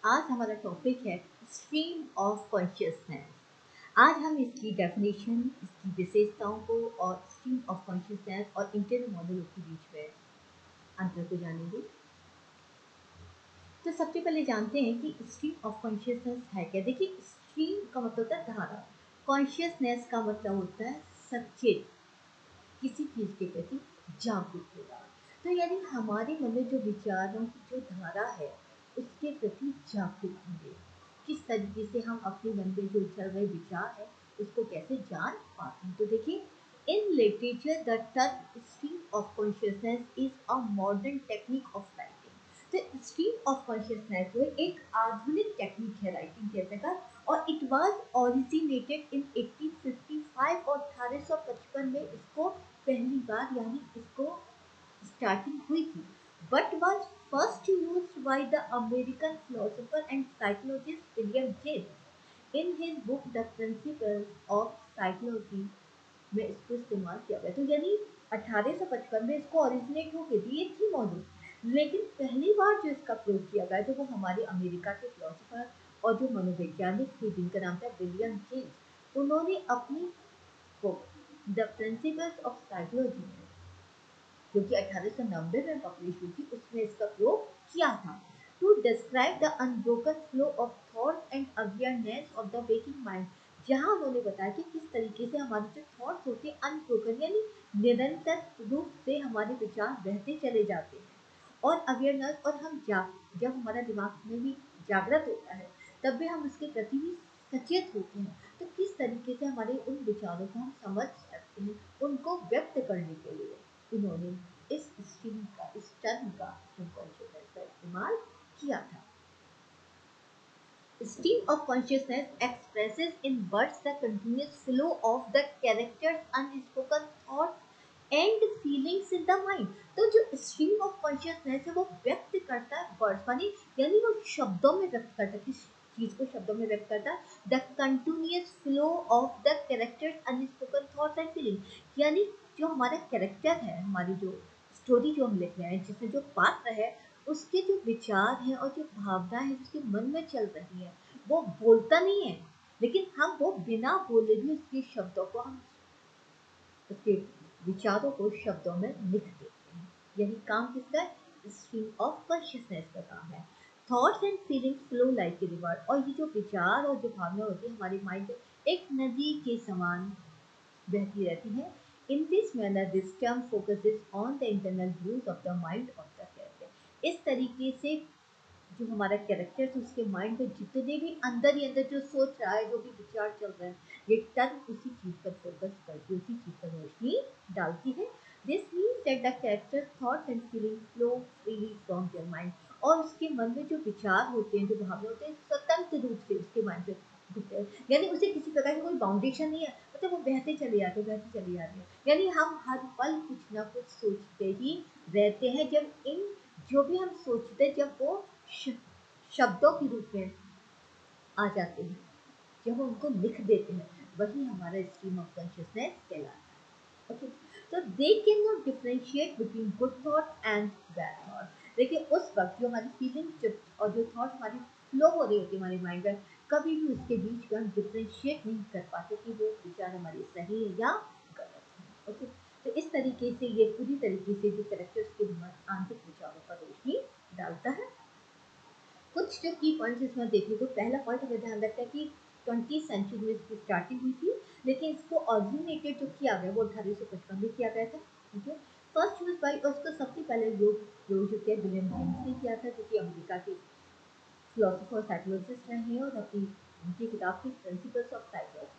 आज हमारा टॉपिक है स्ट्रीम ऑफ कॉन्शियसनेस। आज हम इसकी डेफिनेशन, इसकी विशेषताओं को और स्ट्रीम ऑफ कॉन्शियसनेस और इंटरनल मॉडल के बीच में अंतर को जानेंगे। तो सबसे पहले जानते हैं कि स्ट्रीम ऑफ कॉन्शियसनेस है क्या। देखिए, स्ट्रीम का मतलब होता है धारा, कॉन्शियसनेस का मतलब होता है सचेत, किसी चीज़ के प्रति जागरूक होगा। तो यानी हमारे मन में जो विचारों की जो धारा है उसके प्रति जागरूक होंगे। किस तरीके से हम अपने मन में जो चल रहे विचार है उसको कैसे जान पाते हैं। तो देखिए, in literature the term stream of consciousness is a modern technique of writing. तो स्ट्रीम ऑफ कॉन्शियसनेस जो एक आधुनिक टेक्निक है राइटिंग करने का, और इट वाज ओरिजिनेटेड इन 1855 और 1855 में इसको पहली बार यानी इसको स्टार्टिंग हुई थी, but was first used by the American philosopher and psychologist William James in his book the principles of psychology में इसको इस्तेमाल किया गया। तो यानी 1855 में इसको ओरिजिनेट हो गई थी, ये थी मौजूद, लेकिन पहली बार जो इसका प्रयोग किया गया तो वो हमारे अमेरिका के फिलोसोफर और जो मनोवैज्ञानिक थे जिनका नाम था विलियम जेम्स, उन्होंने अपनी book the principles of psychology जो कि 1890 में पब्लिश हुई थी उसमें इसका प्रयोग किया था, to describe the unbroken flow of thought and awareness of the waking mind. जहां उन्होंने बताया कि किस तरीके से हमारे जो थॉट्स होते हैं अनब्रोकन यानी निरंतर रूप से हमारे विचार बहते चले जाते हैं, और अवेयरनेस, और हम जब हमारा दिमाग में भी जागृत होता है तब भी हम उसके प्रति भी सचेत होते हैं। तो किस तरीके से हमारे उन विचारों को हम समझ सकते हैं, उनको व्यक्त करने के लिए उन्होंने इस स्ट्रीम का, इस टर्म का कॉन्शियसनेस का इस्तेमाल किया था। Stream of consciousness expresses in words the continuous flow of the characters, unspoken thoughts and feelings in the mind। तो जो stream of consciousness है वो व्यक्त करता है वर्ड्स यानी वो शब्दों में व्यक्त करता है, किस चीज को शब्दों में व्यक्त करता है, the continuous flow of the characters, unspoken thoughts and feeling. यानी जो हमारा कैरेक्टर है, हमारी जो स्टोरी जो हम लिख रहे हैं, जिसमें जो पात्र है उसके जो विचार हैं और जो भावना है उसके मन में चल रही है, वो बोलता नहीं है, लेकिन हम वो बिना बोले भी उसके शब्दों को, हम उसके विचारों को शब्दों में लिख देते हैं। यही काम किसका है? स्ट्रीम ऑफ कॉन्शियसनेस का काम है। Thoughts and feelings flow like a river. और ये जो विचार और जो भावना होती है हमारे माइंड में एक नदी के समान बहती रहती है। In this manner this term focuses on the internal views of the mind of the character. इस तरीके से जो हमारा कैरेक्टर है उसके माइंड में जितने भी अंदर ही अंदर जो सोच रहा है, जो भी विचार चल रहे हैं, ये टर्म उसी चीज पर फोकस करती है, उसी चीज पर रोशनी डालती है। This means that the character thoughts and feeling flow freely from their mind. और उसके मन में जो विचार होते हैं, जो भावना होते हैं, स्वतंत्र रूप से उसके माइंड पे घूमते हैं, यानी उसे किसी प्रकार की कोई बाउंडेशन नहीं है, मतलब वो बहते चले जाते, बहते चले जाते हैं। यानी हम हर पल कुछ ना कुछ सोचते ही रहते हैं। जब इन जो भी हम सोचते हैं जब वो शब्दों के रूप में आ जाते हैं, जब हम उनको लिख देते हैं, वही हमारा स्ट्रीम ऑफ कॉन्शियसनेस कहलाता है। ओके, तो they can not differentiate between good thought and bad thought. देखिए, उस वक्त जो हमारी फीलिंग और जो थॉट हमारी फ्लो हो रही होती है हमारे माइंड में, कभी भी उसके बीच में हम डिफरेंशिएट नहीं कर पाते कि वो विचार हमारे सही है या गलत है। ओके, तो इस तरीके से ये पूरी तरीके से जो कैरेक्टर्स के आंतरिक विचारों पर रोशनी डालता है। कुछ जो की पॉइंट्स इसमें देखें तो पहला पॉइंट हमें ध्यान रखना है कि 20th सेंचुरी में इसकी स्टार्टिंग हुई थी, लेकिन इसको ऑरिजिनेटेड जो किया गया वो 1855 में किया गया था। ठीक है, फर्स्ट यूज बाई, उसको सबसे पहले योग जो किया विलियम जेम्स ने किया था, जो कि अमेरिका के फिलोसोफर साइकोलॉजिस्ट रहे हैं, और अपनी उनकी किताब थी प्रिंसिपल्स ऑफ साइकोलॉजी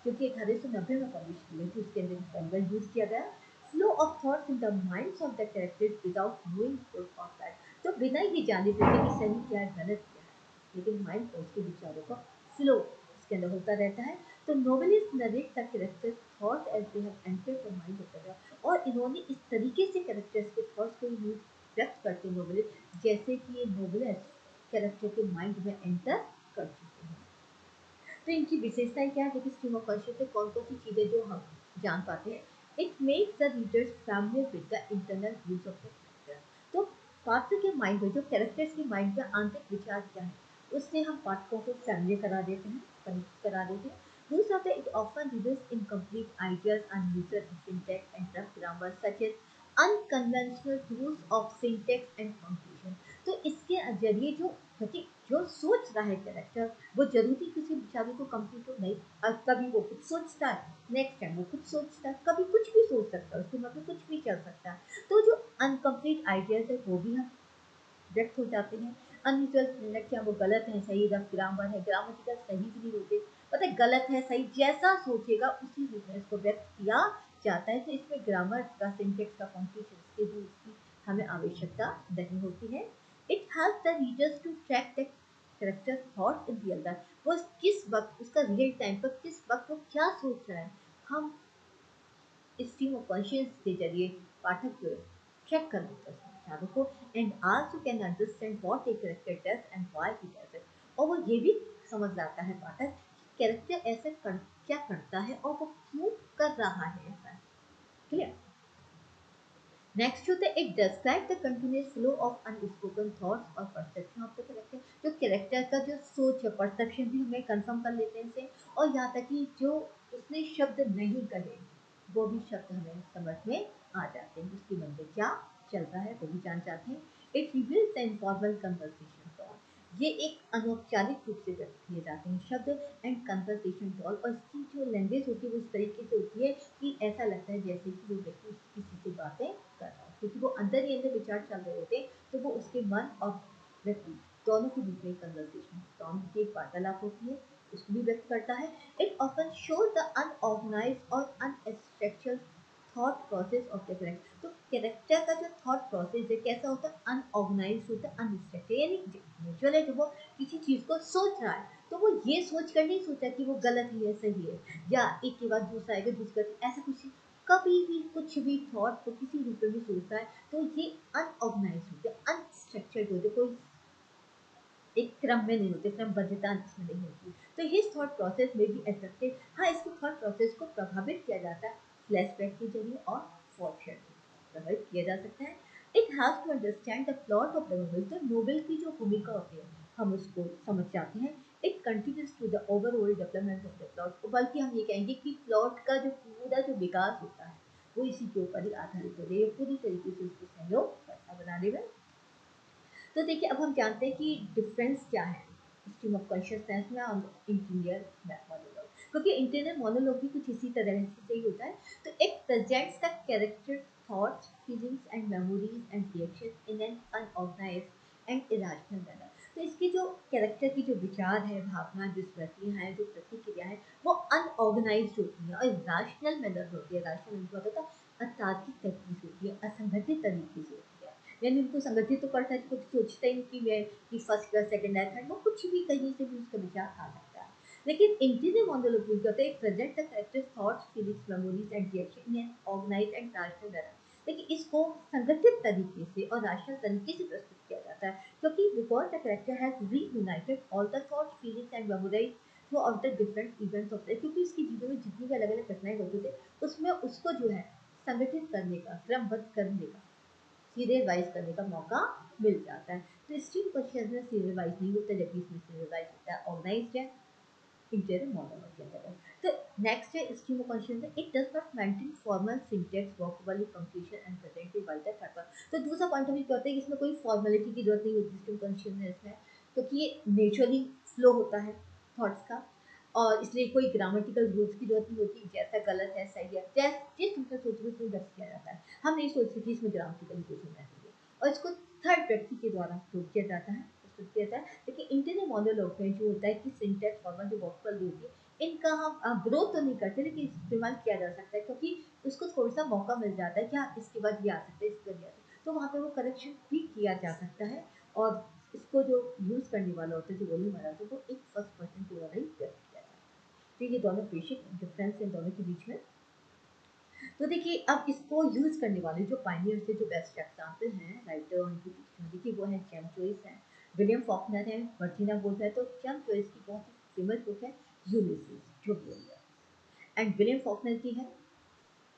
जो कि 1890 में पब्लिश की गई थी। उसके अंदर इसका अंदर यूज किया गया flow of thoughts in the minds of the characters without knowing good और बैड। तो बिना ये जाने बुझे कि सही क्या है गलत क्या है, लेकिन माइंड पर उसके विचारों का फ्लो इसके अंदर होता रहता है। तो novelist narrate the characters thought as they have entered the mind of the, और इन्होंने इस तरीके से कैरेक्टर्स के थॉट्स को व्यक्त करते हैं नोवेलिस्ट, जैसे कि ये नोवेलिस्ट कैरेक्टर के माइंड में एंटर कर चुके हैं। तो इनकी विशेषताएं क्या है? देखिए, स्ट्रीम ऑफ कॉन्शियसनेस कौन कौन सी चीजें जो हम जान पाते हैं। It makes the readers familiar with the internal views of the character. तो पात्र के माइंड में, जो कैरेक्टर्स के माइंड में आंतरिक विचार क्या है, उससे हम पाठकों को फैमिली करा देते हैं, परिचित करा देते हैं। दूसरा होता है it often reveals incomplete ideas unusual syntax and rough grammar such as unconventional use of syntax and punctuation. तो इसके जरिए जो जो सोच रहा है कैरेक्टर, वो जरूरी किसी बेचारे को कंप्यूटर नहीं, कभी वो कुछ सोचता है, नेक्स्ट टाइम वो कुछ सोचता है, कभी कुछ भी सोच सकता है, उसके मन में कुछ भी चल सकता है। तो जो अनकम्प्लीट आइडियाज है वो भी हम व्यक्त हो जाते हैं। अनयूजुअल सिलेक्ट, वो गलत है सही, रफ ग्रामर है, ग्रामेटिकल सही भी नहीं होते, पता है गलत है सही, जैसा सोचेगा उसी रूप में इसको व्यक्त किया जाता है। तो इसमें ग्रामर का, सिंटेक्स का, पंक्चुएशन के भी उसकी हमें आवश्यकता नहीं होती है। It help the readers to track the character thought in real life, वो किस वक्त, उसका रियल टाइम पर किस वक्त वो क्या सोच रहा है, हम स्ट्रीम ऑफ कॉन्शियस के जरिए पाठक जो चेक कर लेते हैं विचारों को, and also can understand what a character does and why he does it, और वो ये भी समझ लाता है पाठक कि कैरेक्टर ऐसे क्या करता है और वो क्यों कर रहा है ऐसा। क्लियर। नेक्स्ट होता है it describe the continuous flow of unspoken thoughts और परसेप्शन ऑफ द कैरेक्टर। जो कैरेक्टर का जो सोच है, परसेप्शन भी हमें कंफर्म कर लेते हैं इसे, और यहाँ तक कि जो उसने शब्द नहीं कहे वो भी शब्द हमें समझ में आ जाते हैं, उसके मन में क्या चल रहा है वो भी जान जाते हैं। It reveals the informal conversation tone, ये एक अनौपचारिक रूप से व्यक्त किए जाते हैं शब्द एंड कन्वर्सेशन टॉन, और इसकी जो लैंग्वेज होती है वो इस तरीके से होती है कि ऐसा लगता है जैसे कि वो व्यक्ति किसी से बातें कर रहा है, क्योंकि वो अंदर ही अंदर विचार चल रहे होते हैं, तो वो उसके मन और व्यक्ति दोनों के बीच में कन्वर्सेशन टॉन की एक वार्तालाप होती है, उसको भी व्यक्त करता है। It often shows the unorganised और unstructured thought process of the character. तो कैरेक्टर का जो थॉट प्रोसेस है कैसा होता है, अनऑर्गेनाइज होता है, अनस्ट्रक्चर्ड, यानी नेचुरल है, जब वो किसी चीज को सोच रहा है तो वो ये सोच कर नहीं सोचा कि वो गलत है या सही है, या एक के बाद दूसरा आएगा दूसरा, ऐसा कुछ कभी भी कुछ भी थॉट को किसी रूप में भी सोचता है तो ये अनऑर्गेनाइज होते हैं, अनस्ट्रक्चर्ड होते, कोई एक क्रम में नहीं होते, क्रमबद्धता इसमें नहीं होती। तो ये थॉट प्रोसेस में भी अफेक्टेड, हाँ इसके थॉट प्रोसेस को प्रभावित किया जाता है फ्लैशबैक के जरिए और फॉरशैडोइंग प्रभावित किया जा सकता है। It has to understand the plot of the novel, तो नोवेल की जो भूमिका होती है हम उसको समझ जाते हैं। It contributes to the overall development of the plot, बल्कि हम ये कहेंगे कि प्लॉट का जो पूरा जो विकास होता है वो इसी के ऊपर ही आधारित हो जाए, पूरी तरीके से उसको सहयोग करता बनाने में। तो देखिए अब हम जानते हैं कि डिफरेंस क्या है स्ट्रीम ऑफ कॉन्शियसनेस में और इंटीरियर मोनोलॉग, क्योंकि इंटीरियर मोनोलॉग भी कुछ इसी तरह से ही होता है। तो एक presents the character thoughts feelings and memories and reaction in an unorganised and irrational manner. तो इसके जो कैरेक्टर की जो विचार है, भावना, जो स्मृतियाँ हैं, जो प्रतिक्रिया है, वो अनऑर्गेनाइज्ड होती है और रैशनल मैनर होती है। रैशनल मतलब होता है अतार्किक तरीके से होती है, असंगठित तरीके से होती है, यानी उनको संगठित तो करता है, कुछ सोचता ही नहीं कि मैं कि फर्स्ट क्लास सेकंड है थर्ड, वो कुछ भी कहीं से भी उसका विचार आ सकता है। लेकिन इंटीरियर मोनोलॉग क्या होता है, present the characters thoughts feelings memories and reaction in organized and rational manner. लेकिन इसको संगठित तरीके से और रैशनल तरीके से प्रस्तुत किया जाता है, क्योंकि because the character has reunited all the thoughts feelings and memories through out the different events of life, क्योंकि उसके जीवन में जितनी भी अलग अलग घटनाएं होती थे उसमें उसको जो है संगठित करने का, क्रमबद्ध करने का, सीरियल वाइज करने का मौका मिल जाता है। तो स्ट्रीम क्वेश्चन में सीरियल वाइज नहीं होता, जबकि इसमें सीरियल वाइज होता है, ऑर्गेनाइज्ड है इंटीरियर मोनोलॉग के अंदर। तो नेक्स्ट है stream of consciousness, it does not maintain formal syntax vocabulary punctuation and presented by the third person. तो दूसरा पॉइंट ऑफ व्यू क्या होता है कि इसमें कोई फॉर्मेलिटी की जरूरत नहीं होती स्ट्रीम कॉन्शियसनेस में, क्योंकि ये नेचुरली फ्लो होता है थॉट्स का, और इसलिए कोई ग्रामेटिकल रूल्स की जरूरत नहीं होती, जैसा गलत है सही है, जिस तुमसे सोच रहे उसमें व्यक्त किया जाता है। हम नहीं सोचते कि इसमें ग्रामेटिकल रूल्स होना चाहिए, और इसको थर्ड व्यक्ति के द्वारा प्रूव किया जाता है, प्रस्तुत किया जाता है। लेकिन इंटरनल मोनोलॉग में जो होता है कि सिंटैक्स फॉर्मल जो वोकल होती है, इनका हम विरोध तो नहीं करते, लेकिन इस्तेमाल किया जा सकता है, क्योंकि उसको थोड़ा सा मौका मिल जाता है कि हाँ इसके बाद ये आ सकता है, इसके बाद ये आ सकता है, तो वहाँ पे वो करेक्शन भी किया जा सकता है। और इसको जो यूज़ करने वाला होता है, जो बोलने वाला होता है, वो एक फर्स्ट पर्सन के द्वारा ही व्यक्त किया जाता है। तो ये दोनों बेसिक डिफरेंस है दोनों के बीच में। तो देखिए अब इसको यूज़ करने वाले जो पायनियर से जो बेस्ट एग्जाम्पल हैं राइटर और इनकी डिक्शनरी, देखिए वो है जेम्स जॉयस है, विलियम फॉकनर है, वर्जीनिया वुल्फ है। तो जेम्स जॉयस की बहुत ही फेमस बुक है यूलिसीज, जो बोलिए, एंड विलियम फॉकनर की है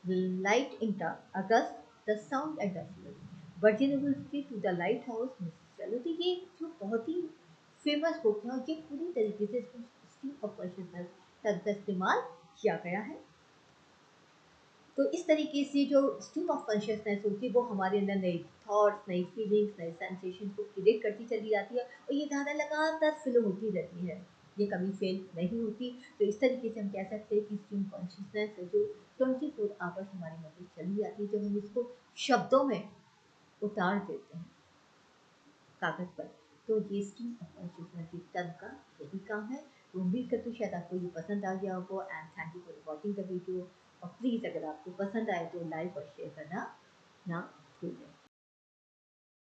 light in August, the sound and the fuel, Virginia Woolf की to the lighthouse, Mrs चलो। तो ये जो बहुत ही फेमस बुक है और ये पूरी तरीके से स्ट्रीम ऑफ कॉन्शियसनेस का इस्तेमाल किया गया है। तो इस तरीके से जो स्ट्रीम ऑफ कॉन्शियसनेस होती है वो हमारे अंदर नए थॉट्स, नई फीलिंग्स, नए सेंसेशन को क्रिएट करती चली जाती है और ये धारा लगातार फ्लो होती रहती है, ये कभी फेल नहीं होती। तो इस तरीके से हम कह सकते हैं कि स्ट्रीम कॉन्शियसनेस है जो 24 आवर्स हमारे मध्य चली जाती है, जब हम इसको शब्दों में उतार देते हैं कागज पर। तो ये स्ट्रीम ऑफ कॉन्शियसनेस की टर्म का यही काम है। तो उम्मीद करती हूँ शायद आपको ये पसंद आ गया होगा and thank you for watching the video. और प्लीज़ अगर आपको पसंद आए तो लाइक और शेयर करना ना भूलें।